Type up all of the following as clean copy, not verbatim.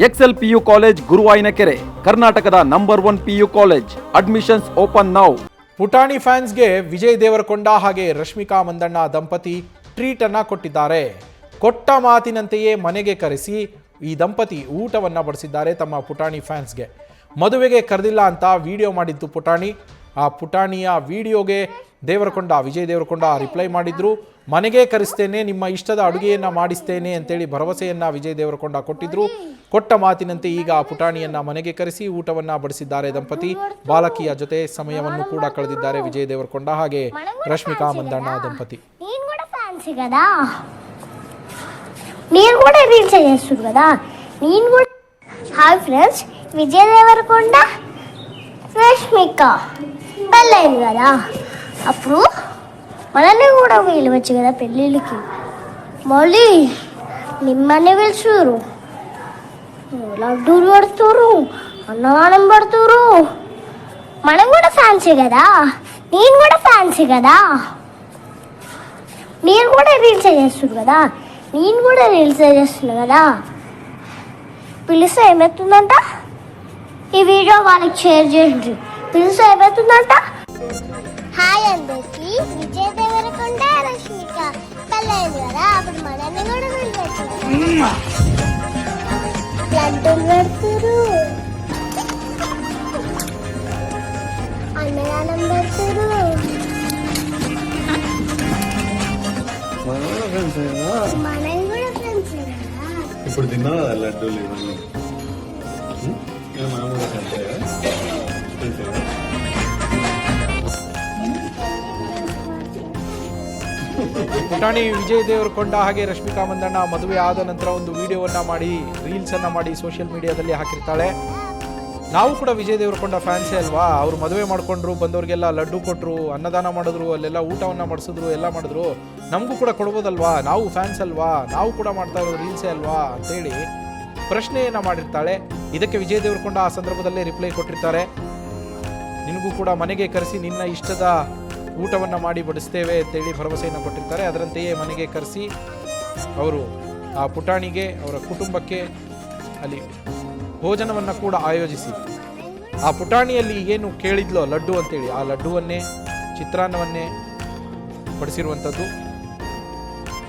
Excel PU college ಗುರುವಾಯಿನಕೆರೆ, ಕರ್ನಾಟಕದ number 1 PU college. Admissions open now. ಪುಟಾಣಿ ಫ್ಯಾನ್ಸ್ಗೆ ವಿಜಯ್ ದೇವರಕೊಂಡ ಹಾಗೆ ರಶ್ಮಿಕಾ ಮಂದಣ್ಣ ದಂಪತಿ ಟ್ರೀಟ್ ಅನ್ನ ಕೊಟ್ಟಿದ್ದಾರೆ. ಕೊಟ್ಟ ಮಾತಿನಂತೆಯೇ ಮನೆಗೆ ಕರೆಸಿ ಈ ದಂಪತಿ ಊಟವನ್ನು ಬಡಿಸಿದ್ದಾರೆ ತಮ್ಮ ಪುಟಾಣಿ ಫ್ಯಾನ್ಸ್ಗೆ. ಮದುವೆಗೆ ಕರೆದಿಲ್ಲ ಅಂತ ವಿಡಿಯೋ ಮಾಡಿದ್ದು ಪುಟಾಣಿ. ಆ ಪುಟಾಣಿಯ ವಿಡಿಯೋಗೆ ವಿಜಯ್ ದೇವರಕೊಂಡ ರಿಪ್ಲೈ ಮಾಡಿದ್ರು. ಮನೆಗೆ ಕರೆಸ್ತೇನೆ, ನಿಮ್ಮ ಇಷ್ಟದ ಅಡುಗೆಯನ್ನು ಮಾಡಿಸ್ತೇನೆ ಅಂತೇಳಿ ಭರವಸೆಯನ್ನು ವಿಜಯ್ ದೇವರಕೊಂಡ ಕೊಟ್ಟಿದ್ರು. ಕೊಟ್ಟ ಮಾತಿನಂತೆ ಈಗ ಪುಟಾಣಿಯನ್ನ ಮನೆಗೆ ಕರೆಸಿ ಊಟವನ್ನು ಬಡಿಸಿದ್ದಾರೆ ದಂಪತಿ. ಬಾಲಕಿಯ ಜೊತೆ ಸಮಯವನ್ನು ಕೂಡ ಕಳೆದಿದ್ದಾರೆ ವಿಜಯ್ ದೇವರಕೊಂಡ ಹಾಗೆ ರಶ್ಮಿಕಾ ಮಂದಣ್ಣ ದಂಪತಿ. నేను కూడా రీల్స్ చేస్తుంది కదా, నేను కూడా. హాయ్ ఫ్రెండ్స్, విజయ్ దేవరకొండ రష్మిక పెళ్ళైంది కదా, అప్పుడు మనల్ని కూడా పిలవచ్చు కదా పెళ్ళిళ్ళకి. మళ్ళీ మిమ్మల్ని పిలుచురు, లడ్డూలు పడుతురు, అన్నదానం పడుతురు. మనం కూడా ఫ్యాన్సీ కదా, నేను కూడా ఫ్యాన్సీ కదా. నేను కూడా రీల్స్ చేస్తుంది కదా, నేను కూడా రీల్స్ చేస్తున్నా కదా. పిలిస్తే ఏమవుతుందంట, ఈ వీడియో వాళ్ళకి షేర్ చేయండి. పిలిస్తే ఏమవుతుందంట. హాయ్ అందరికి, విజయ్ దేవరకొండ రష్మిక పెళ్ళైంది కదా, అప్పుడు మనల్ని కూడా పిలిచచ్చు. లడ్డూలు పెడుతురు, అన్నదానం పెడుతురు. మనం కూడా ఫ్రెండ్స్ కదా. ఇప్పుడు తిన్నావు కదా లడ్డూలు ఇవన్నీ, మామూలుగా ಪುಟಾಣಿ ವಿಜಯ್ ದೇವರಕೊಂಡ ಹಾಗೆ ರಶ್ಮಿಕಾ ಮಂದಣ್ಣ ಮದುವೆ ಆದ ನಂತರ ಒಂದು ವಿಡಿಯೋವನ್ನ ಮಾಡಿ ರೀಲ್ಸ್ ಅನ್ನ ಮಾಡಿ ಸೋಷಿಯಲ್ ಮೀಡಿಯಾದಲ್ಲಿ ಹಾಕಿರ್ತಾಳೆ. ನಾವು ಕೂಡ ವಿಜಯ್ ದೇವರಕೊಂಡ ಫ್ಯಾನ್ಸೇ ಅಲ್ವಾ. ಅವ್ರು ಮದುವೆ ಮಾಡ್ಕೊಂಡ್ರು, ಬಂದವ್ರಿಗೆಲ್ಲ ಲಡ್ಡು ಕೊಟ್ಟರು, ಅನ್ನದಾನ ಮಾಡಿದ್ರು, ಅಲ್ಲೆಲ್ಲ ಊಟವನ್ನ ಮಾಡಿಸಿದ್ರು, ಎಲ್ಲ ಮಾಡಿದ್ರು. ನಮಗೂ ಕೂಡ ಕೊಡ್ಬೋದಲ್ವಾ, ನಾವು ಫ್ಯಾನ್ಸ್ ಅಲ್ವಾ, ನಾವು ಕೂಡ ಮಾಡ್ತಾ ಇರೋದು ರೀಲ್ಸೇ ಅಲ್ವಾ ಅಂತೇಳಿ ಪ್ರಶ್ನೆಯನ್ನ ಮಾಡಿರ್ತಾಳೆ. ಇದಕ್ಕೆ ವಿಜಯ್ ದೇವರಕೊಂಡ ಆ ಸಂದರ್ಭದಲ್ಲೇ ರಿಪ್ಲೈ ಕೊಟ್ಟಿರ್ತಾರೆ. ನಿನಗೂ ಕೂಡ ಮನೆಗೆ ಕರೆಸಿ ನಿನ್ನ ಇಷ್ಟದ ಊಟವನ್ನು ಮಾಡಿ ಬಡಿಸ್ತೇವೆ ಅಂತೇಳಿ ಭರವಸೆಯನ್ನು ಕೊಟ್ಟಿರ್ತಾರೆ. ಅದರಂತೆಯೇ ಮನೆಗೆ ಕರೆಸಿ ಅವರು ಆ ಪುಟಾಣಿಗೆ, ಅವರ ಕುಟುಂಬಕ್ಕೆ ಅಲ್ಲಿ ಭೋಜನವನ್ನು ಕೂಡ ಆಯೋಜಿಸಿ, ಆ ಪುಟಾಣಿಯಲ್ಲಿ ಏನು ಕೇಳಿದ್ಲೋ ಲಡ್ಡು ಅಂತೇಳಿ, ಆ ಲಡ್ಡುವನ್ನೇ, ಚಿತ್ರಾನ್ನವನ್ನೇ ಬಡಿಸಿರುವಂಥದ್ದು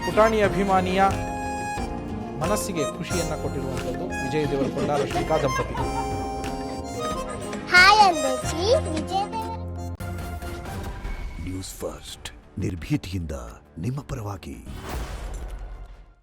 ಪುಟಾಣಿ ಅಭಿಮಾನಿಯ ಮನಸ್ಸಿಗೆ ಖುಷಿಯನ್ನು ಕೊಟ್ಟಿರುವಂಥದ್ದು ವಿಜಯ್ ದೇವರಕೊಂಡ ರಶ್ಮಿಕಾ ದಂಪತಿ. ಹಾಯ್ అందరికి, ವಿಜಯ್ ನ್ಯೂಸ್ ಫಸ್ಟ್ ನಿರ್ಭೀತಿಯಿಂದ ನಿಮ್ಮ ಪರವಾಗಿ.